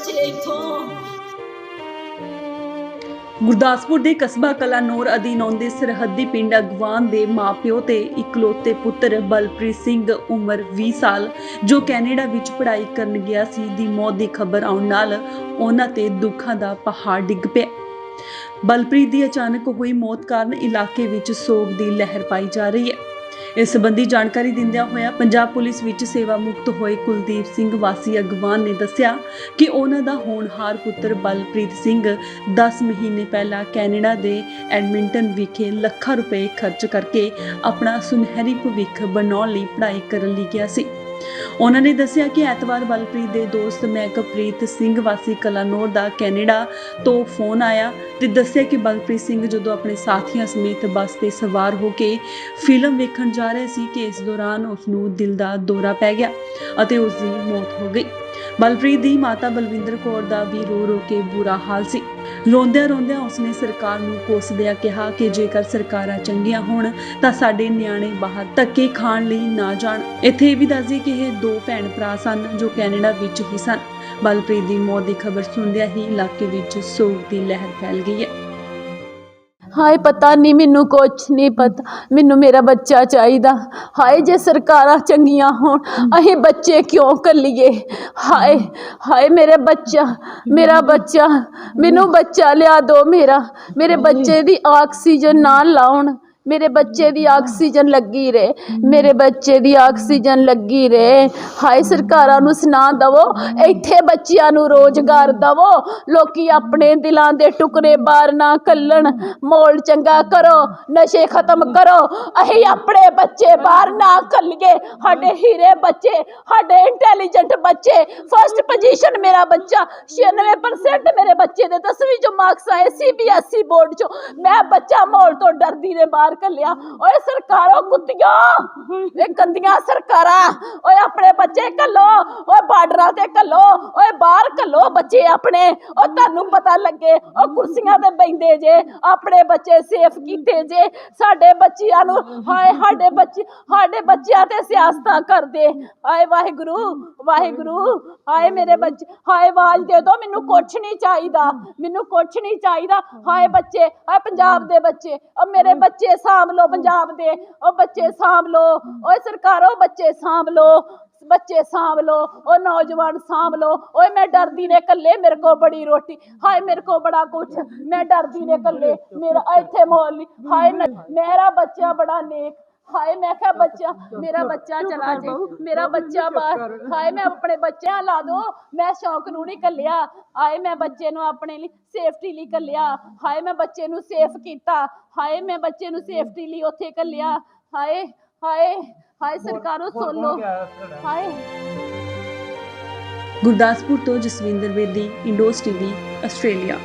बचे इथों। ਗੁਰਦਾਸਪੁਰ ਦੇ ਕਸਬਾ ਕਲਾਨੌਰ ਅਧੀਨ ਆਉਂਦੇ ਸਰਹੱਦੀ ਪਿੰਡ ਅਗਵਾਨ ਦੇ ਮਾਪਿਓ ਤੇ ਇਕਲੌਤੇ ਪੁੱਤਰ ਬਲਪ੍ਰੀਤ ਸਿੰਘ ਉਮਰ 20 ਸਾਲ ਜੋ ਕੈਨੇਡਾ ਵਿੱਚ ਪੜ੍ਹਾਈ ਕਰਨ ਗਿਆ ਸੀ ਦੀ ਮੌਤ ਦੀ ਖਬਰ ਆਉਣ ਨਾਲ ਉਹਨਾਂ ਤੇ ਦੁੱਖਾਂ ਦਾ ਪਹਾੜ ਡਿੱਗ ਪਿਆ। ਬਲਪ੍ਰੀਤ ਦੀ ਅਚਾਨਕ ਹੋਈ ਮੌਤ ਕਾਰਨ ਇਲਾਕੇ ਵਿੱਚ ਸੋਗ ਦੀ ਲਹਿਰ ਪਾਈ ਜਾ ਰਹੀ ਹੈ। इस संबंधी जानकारी दिंदियां होया पंजाब पुलिस विच सेवा मुक्त होए कुलदीप सिंह वासी अगवान ने दस्सिया कि उन्हां दा होनहार पुत्र बलप्रीत सिंह 10 महीने पहला कैनेडा दे एडमिंटन विखे लाखां रुपए खर्च करके अपना सुनहरी भविख बनाउण लई पढ़ाई करन लई गया सी। उन्होंने ने दस्सिया कि ऐतवार बलप्रीत के दोस्त महकप्रीत सिंह वासी कलानौर का कैनेडा तो फोन आया तो दस्सिया कि बलप्रीत सिंह जो अपने साथियों समेत बस से सवार होकर फिल्म वेखण जा रहे सी कि इस दौरान उसनू दिल का दौरा पै गया और उसकी मौत हो गई। बलप्रीत की माता बलविंदर कौर का भी रो रो के बुरा हाल सी। रोंदिया रोंदिया उसने सरकार नू कोसदिया कहा कि जेकर सरकारां चंगियां होण तां साडे नियाणे बाहर धक्के खाण लई ना जाण। इत्थे भी दस दईए कि ਇਹ ਦੋ ਭੈਣ ਭਰਾ ਸਨ ਜੋ ਕੈਨੇਡਾ ਵਿੱਚ ਹੀ ਸਨ। ਬਲਪ੍ਰੀਤ ਦੀ ਮੌਤ ਦੀ ਖਬਰ ਸੁਣਦਿਆਂ ਹੀ ਇਲਾਕੇ ਵਿੱਚ ਸੋਗ ਦੀ ਲਹਿਰ ਫੈਲ ਗਈ ਹੈ। हाय पता नहीं मैनू कुछ नहीं पता, मैनू मेरा बच्चा चाहिए। हाय जे सरकारां चंगियां होण असीं बच्चे क्यों कल्लिए। हाय हाय मेरा बच्चा मैनू बच्चा लिया दो। मेरे बच्चे दी ऑक्सीजन ना लाउण, मेरे बच्चे दी ऑक्सीजन लगी रहे, मेरे बच्चे दी ऑक्सीजन लगी रहे। हाय सरकारां नू सुना दवो, इत्थे बच्चियां नू रोजगार दवो, लोकी अपने दिलां दे टुकड़े बाहर ना कल्लण। माहौल चंगा करो, नशे खत्म करो, असीं अपने बच्चे बाहर ना कल्लिए। साडे हीरे बच्चे, साडे इंटैलीजेंट बच्चे, फर्स्ट पोजीशन मेरा बच्चा, 96% मेरे बच्चे दे 10वीं चो मार्क्स आए CBSE बोर्ड चो। मैं बच्चा माहौल तो डरदी ने बाहर कलिया। ओए सरकारों कुत्तियों, ये गंदियां सरकारां, ओए अपने बच्चे कलो, ओए बार्डरां ते कलो, ओए बाहर कलो बच्चे अपने। ओ तुहानू पता लगे ओ कुर्सियां ते बैठे जे, अपने बच्चे सेफ कीते जे। साडे बच्चियां नू हाय साडे बच्चियां ते सियासतां करदे। हाय वाहिगुरू वाहिगुरू, हाय मेरे बच्चे, हाय आवाज दे दो, मैनू कुछ नहीं चाहिदा, मैनू कुछ नहीं चाहिदा। हाय बच्चे, हाय पंजाब दे बच्चे, ओ मेरे बच्चे साम लो, पंजाब दे ओ बच्चे साम लो। ओए सरकारों बच्चे साम लो, बच्चे साम लो, ओ नौजवान साम लो। ओए मैं डरदी ने कल्ले, मेरे को बड़ी रोटी, हाय मेरे को बड़ा कुछ, मैं डरदी ने कल्ले, मेरा इत्थे मोल नहीं। हाय मेरा बच्चा बड़ा नेक, हाय मैं क्या बच्चा, मेरा बच्चा चला जे, मेरा बच्चा बाहर। हाय मैं अपने बच्चे ला दो, मैं शौक नू नहीं कलिया। हाय मैं बच्चे नू अपने लिए सेफ्टी लिए कलिया। हाय मैं बच्चे नू सेफ कीता, हाय मैं बच्चे नू सेफ्टी लिए उत्थे कलिया। हाय हाय हाय सरकारों सुन लो। हाय गुरदासपुर तो जसविंदर बेदी, इंडोस टीवी, आस्ट्रेलिया।